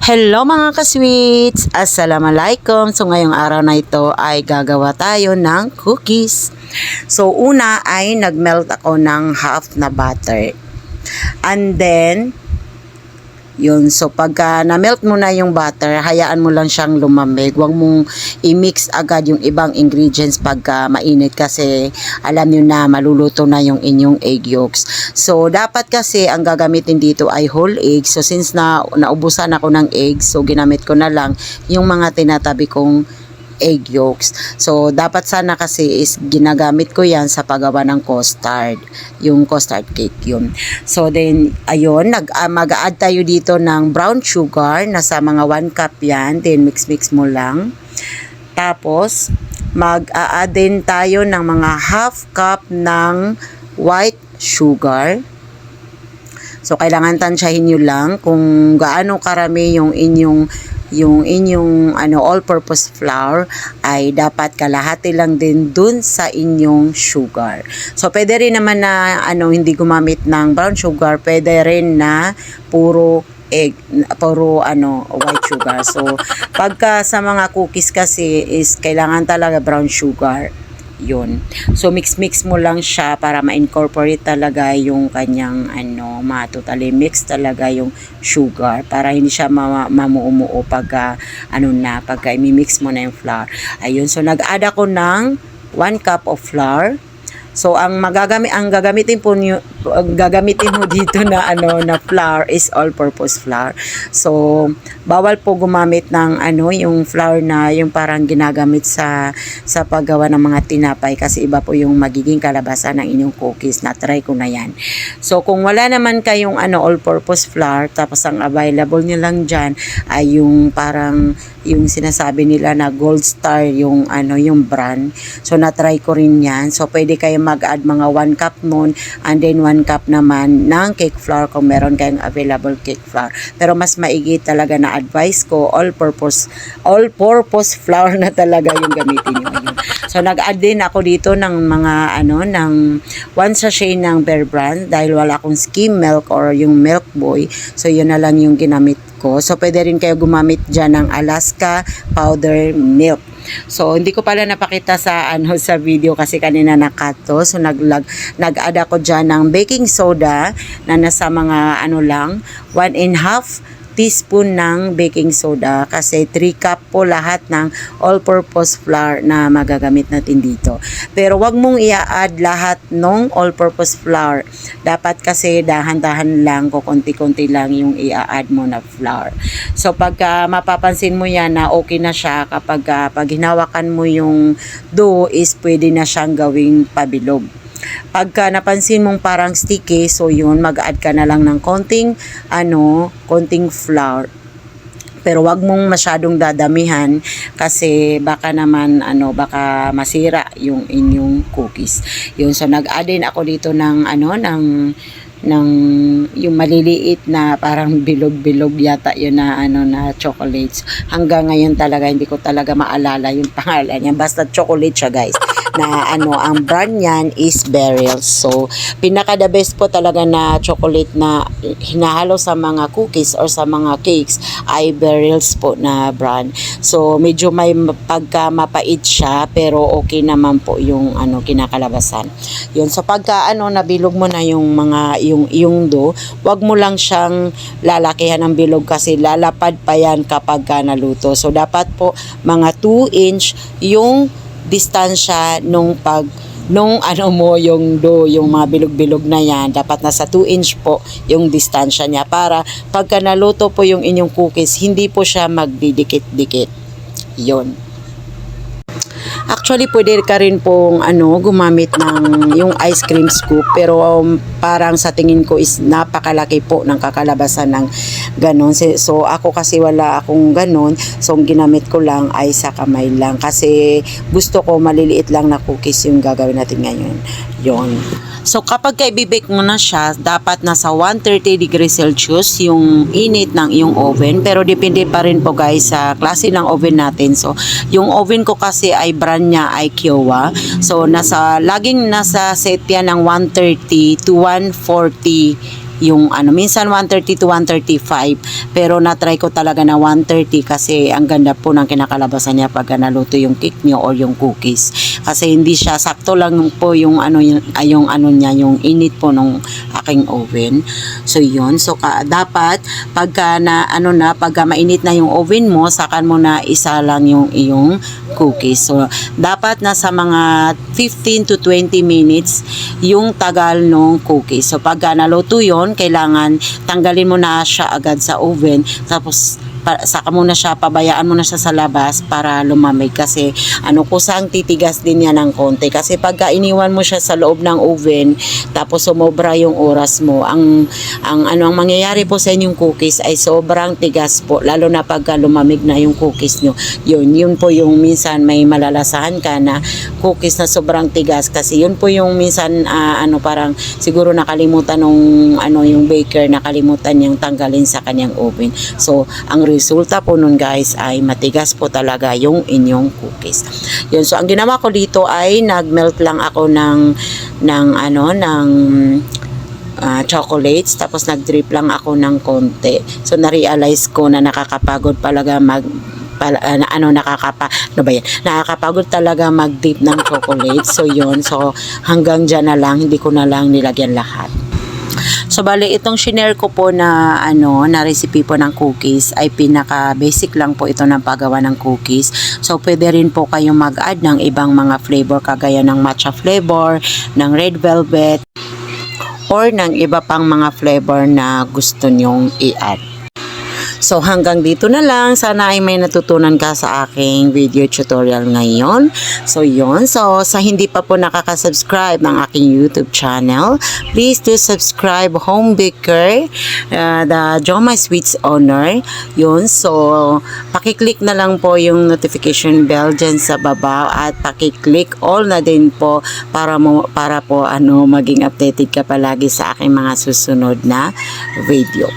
Hello mga ka-sweets! Assalamualaikum! So ngayong araw na ito ay gagawa tayo ng cookies. So una ay nagmelt ako ng half na butter. And then, yun. So pagka na-melt mo na yung butter, hayaan mo lang siyang lumamig. Huwag mong i-mix agad yung ibang ingredients pagka mainit kasi alam nyo na maluluto na yung inyong egg yolks. So dapat kasi ang gagamitin dito ay whole egg. So since naubusan ako ng egg, so ginamit ko na lang yung mga tinatabi kong egg yolks. So dapat sana kasi is ginagamit ko yan sa paggawa ng custard, yung custard cake yun. So then ayun, mag-add tayo dito ng brown sugar, nasa mga 1 cup yan, then mix mo lang. Tapos mag-a-add din tayo ng mga half cup ng white sugar. So kailangan tansyahin nyo lang kung gaano karami yung inyong all-purpose flour, ay dapat kalahati lang din dun sa inyong sugar. So pwede rin naman na hindi gumamit ng brown sugar, pwede rin na puro white sugar. So pagka sa mga cookies kasi is kailangan talaga brown sugar. Yun. So mix mo lang siya para ma-incorporate talaga yung kanyang totally mix talaga yung sugar para hindi siya mamuumuo pagka i-mix mo na yung flour. Ayun. So nag-add ako ng 1 cup of flour. So ang gagamitin mo dito na na flour is all-purpose flour. So bawal po gumamit ng yung flour na yung parang ginagamit sa paggawa ng mga tinapay kasi iba po yung magiging kalabasan ng inyong cookies. Na-try ko na yan. So kung wala naman kayong all-purpose flour, tapos ang available nyo lang dyan ay yung parang yung sinasabi nila na Gold Star yung yung brand. So na-try ko rin yan. So pwede kayo mag-add mga 1 cup nun and then 1 cup naman ng cake flour kung meron kayong available cake flour. Pero mas maigi talaga na advice ko all-purpose flour na talaga yung gamitin niyo. So nag-add din ako dito ng mga ng 1 sachet ng Bear Brand dahil wala akong skim milk or yung Milk Boy. So yun na lang yung ginamit ko. So pwede rin kayo gumamit dyan ng Alaska powder milk. So hindi ko pala napakita sa sa video kasi kanina na-cut to. So nag-add ako dyan ng baking soda na nasa mga 1.5 teaspoon ng baking soda kasi 3 cup po lahat ng all-purpose flour na magagamit natin dito. Pero wag mong i-add lahat ng all-purpose flour. Dapat kasi dahan-dahan lang, konti-konti lang yung i-add mo na flour. So pagka mapapansin mo yan na okay na siya kapag pag hinawakan mo yung dough is pwede na siyang gawing pabilog. Pagka napansin mong parang sticky, so yun, mag-add ka na lang ng konting flour. Pero wag mong masyadong dadamihan kasi baka naman baka masira yung inyong cookies. Yun, so nag-add din ako dito ng yung maliliit na parang bilog-bilog yata yun na chocolates. Hanggang ngayon talaga hindi ko talaga maalala yung pangalan niya. Basta chocolate siya, guys. Na ang brand niyan is Beryl's. So pinaka the best po talaga na chocolate na hinahalo sa mga cookies or sa mga cakes ay Beryl's po na brand. So medyo may pagka mapait siya pero okay naman po yung kinakalabasan. Yun. So pagka nabilog mo na yung mga yung dough, wag mo lang siyang lalakihan ng bilog kasi lalapad pa yan kapag naluto. So dapat po mga 2 inch yung distansya yung dough, yung mga bilog-bilog na yan, dapat nasa 2 inch po yung distansya niya para pagka naluto po yung inyong cookies, hindi po siya magdidikit-dikit. Yun. Actually, pwede ka rin pong gumamit ng yung ice cream scoop pero parang sa tingin ko is napakalaki po ng kakalabasan ng ganon. So ako kasi wala akong ganon. So ang ginamit ko lang ay sa kamay lang kasi gusto ko maliliit lang na cookies yung gagawin natin ngayon. Yon. So kapag i-bake mo na siya, dapat nasa 130 degrees Celsius yung init ng iyong oven. Pero depende pa rin po guys sa klase ng oven natin. So yung oven ko kasi ay brand niya ay Kiowa. So laging nasa set yan ng 130 to 140 yung ano, minsan 130 to 135, pero na-try ko talaga na 130 kasi ang ganda po ng kinakalabasan niya pag naluto yung cake nyo or yung cookies. Kasi hindi siya, sakto lang po yung ano, yung ano niya, yung init po nung aking oven. So yun, so dapat pagka na ano na, pagka mainit na yung oven mo, sakan mo na isa lang yung iyong cookies. So dapat nasa mga 15 to 20 minutes yung tagal ng cookies. So pagka naluto yun, kailangan tanggalin mo na siya agad sa oven, tapos saka mo na siya, pabayaan mo na siya sa labas para lumamig kasi ano, kusang titigas din yan ng konti kasi pagka iniwan mo siya sa loob ng oven tapos sumobra yung oras mo, ang mangyayari po sa inyong cookies ay sobrang tigas po, lalo na pagka lumamig na yung cookies nyo. Yun po yung minsan may malalasahan ka na cookies na sobrang tigas kasi yun po yung minsan parang siguro nakalimutan nung yung baker, nakalimutan niyang tanggalin sa kanyang oven. So ang resulta po nun guys ay matigas po talaga yung inyong cookies. Yun, so ang ginawa ko dito ay nagmelt lang ako ng chocolates, tapos nagdrip lang ako ng konti. So na-realize ko na nakakapagod talaga nakakapagod talaga mag-dip ng chocolate. So yun, so hanggang dyan na lang, hindi ko na lang nilagyan lahat. So bali itong shinare ko po na na recipe po ng cookies ay pinaka basic lang po ito ng paggawa ng cookies. So pwede rin po kayong mag-add ng ibang mga flavor kagaya ng matcha flavor, ng red velvet, or ng iba pang mga flavor na gusto nyong i-add. So hanggang dito na lang, sana ay may natutunan ka sa aking video tutorial ngayon. So yun, so sa hindi pa po nakaka-subscribe ng aking YouTube channel, please do subscribe Home Baker, the Joma Sweets owner. Yun, so pakiclick na lang po yung notification bell dyan sa baba at pakiclick all na din po para po maging updated ka palagi sa aking mga susunod na video.